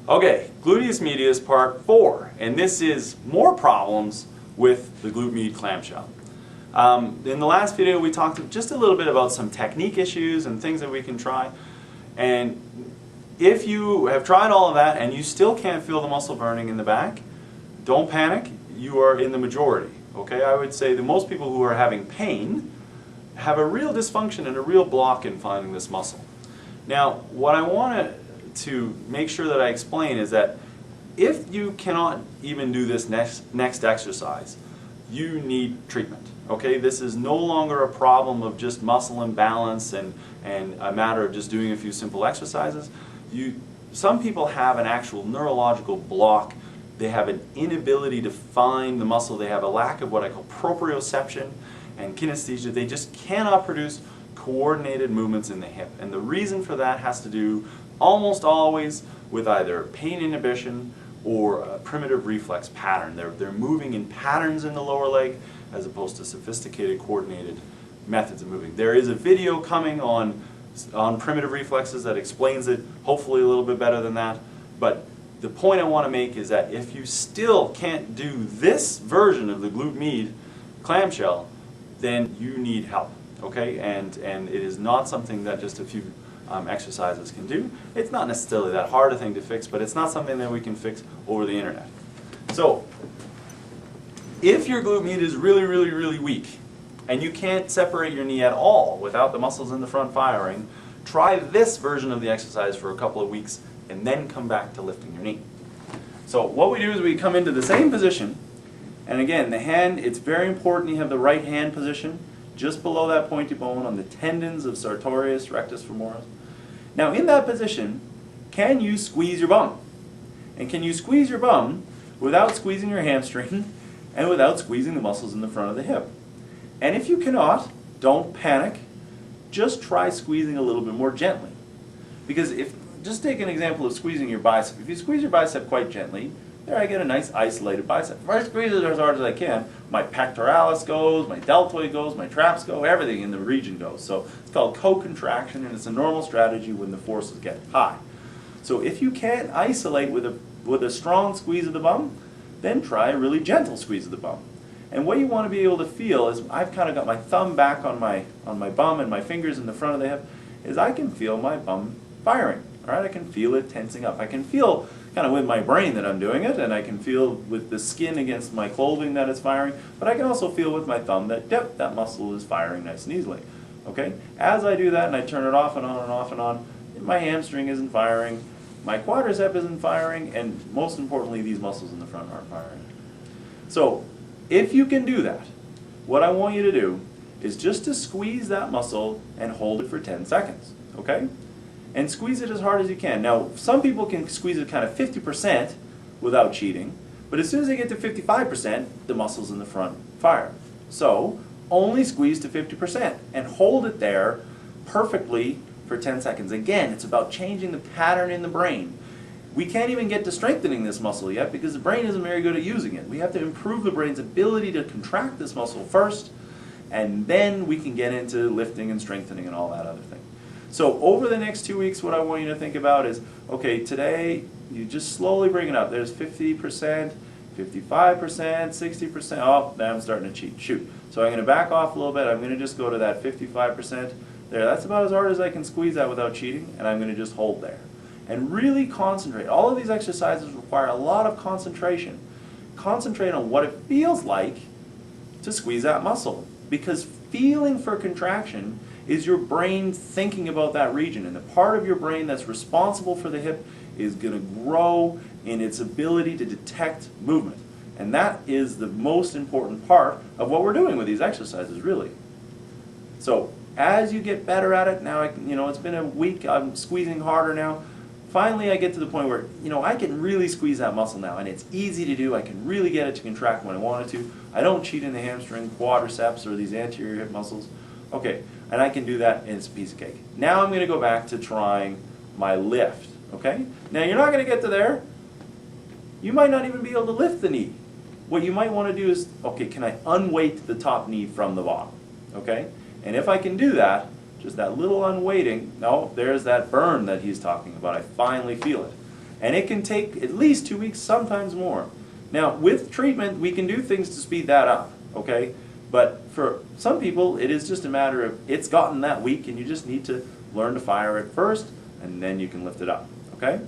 Okay, gluteus medius part 4, and this is more problems with the glute med clamshell. In the last video we talked just a little bit about some technique issues and things that we can try, and if you have tried all of that and you still can't feel the muscle burning in the back, don't panic, you are in the majority. Okay, I would say that most people who are having pain have a real dysfunction and a real block in finding this muscle. Now, what I want to make sure that I explain is that if you cannot even do this next exercise, you need treatment. Okay, this is no longer a problem of just muscle imbalance and a matter of just doing a few simple exercises. Some people have an actual neurological block. They have an inability to find the muscle. They have a lack of what I call proprioception and kinesthesia. They just cannot produce coordinated movements in the hip. And the reason for that has to do almost always with either pain inhibition or a primitive reflex pattern. They're moving in patterns in the lower leg as opposed to sophisticated coordinated methods of moving. There is a video coming on primitive reflexes that explains it, hopefully a little bit better than that. But the point I want to make is that if you still can't do this version of the glute med clamshell, then you need help. Okay, and it is not something that just a few exercises can do. It's not necessarily that hard a thing to fix, but it's not something that we can fix over the internet. So, if your glute med is really weak, and you can't separate your knee at all without the muscles in the front firing, try this version of the exercise for a couple of weeks, and then come back to lifting your knee. So what we do is we come into the same position, and again, the hand, it's very important you have the right hand position, just below that pointy bone on the tendons of sartorius rectus femoris. Now in that position, can you squeeze your bum? And can you squeeze your bum without squeezing your hamstring and without squeezing the muscles in the front of the hip? And if you cannot, don't panic, just try squeezing a little bit more gently. Because just take an example of squeezing your bicep. If you squeeze your bicep quite gently, there I get a nice isolated bicep. If I squeeze it as hard as I can, my pectoralis goes, my deltoid goes, my traps go, everything in the region goes. So it's called co-contraction, and it's a normal strategy when the forces get high. So if you can't isolate with a strong squeeze of the bum, then try a really gentle squeeze of the bum. And what you want to be able to feel is, I've kind of got my thumb back on my bum and my fingers in the front of the hip, is I can feel my bum firing. All right, I can feel it tensing up. I can feel kind of with my brain that I'm doing it, and I can feel with the skin against my clothing that it's firing, but I can also feel with my thumb that, yep, that muscle is firing nice and easily. Okay? As I do that and I turn it off and on and off and on, my hamstring isn't firing, my quadricep isn't firing, and most importantly, these muscles in the front aren't firing. So, if you can do that, what I want you to do is just to squeeze that muscle and hold it for 10 seconds. Okay? And squeeze it as hard as you can. Now, some people can squeeze it kind of 50% without cheating, but as soon as they get to 55%, the muscles in the front fire. So, only squeeze to 50% and hold it there perfectly for 10 seconds. Again, it's about changing the pattern in the brain. We can't even get to strengthening this muscle yet because the brain isn't very good at using it. We have to improve the brain's ability to contract this muscle first, and then we can get into lifting and strengthening and all that other thing. So over the next 2 weeks, what I want you to think about is, okay, today you just slowly bring it up. There's 50%, 55%, 60%. Oh, now I'm starting to cheat. Shoot. So I'm going to back off a little bit. I'm going to just go to that 55%. There, that's about as hard as I can squeeze that without cheating, and I'm going to just hold there. And really concentrate. All of these exercises require a lot of concentration. Concentrate on what it feels like to squeeze that muscle. Because feeling for contraction is your brain thinking about that region, and the part of your brain that's responsible for the hip is going to grow in its ability to detect movement. And that is the most important part of what we're doing with these exercises, really. So as you get better at it, now it's been a week, I'm squeezing harder now. Finally I get to the point where I can really squeeze that muscle now, and it's easy to do. I can really get it to contract when I want it to. I don't cheat in the hamstring, quadriceps, or these anterior hip muscles. Okay, and I can do that, and it's a piece of cake. Now I'm going to go back to trying my lift. Okay? Now you're not going to get to there. You might not even be able to lift the knee. What you might want to do is, okay, can I unweight the top knee from the bottom? Okay? And if I can do that, just that little unweighting, no, there's that burn that he's talking about. I finally feel it. And it can take at least 2 weeks, sometimes more. Now, with treatment, we can do things to speed that up, okay? But for some people, it is just a matter of it's gotten that weak and you just need to learn to fire it first, and then you can lift it up, okay?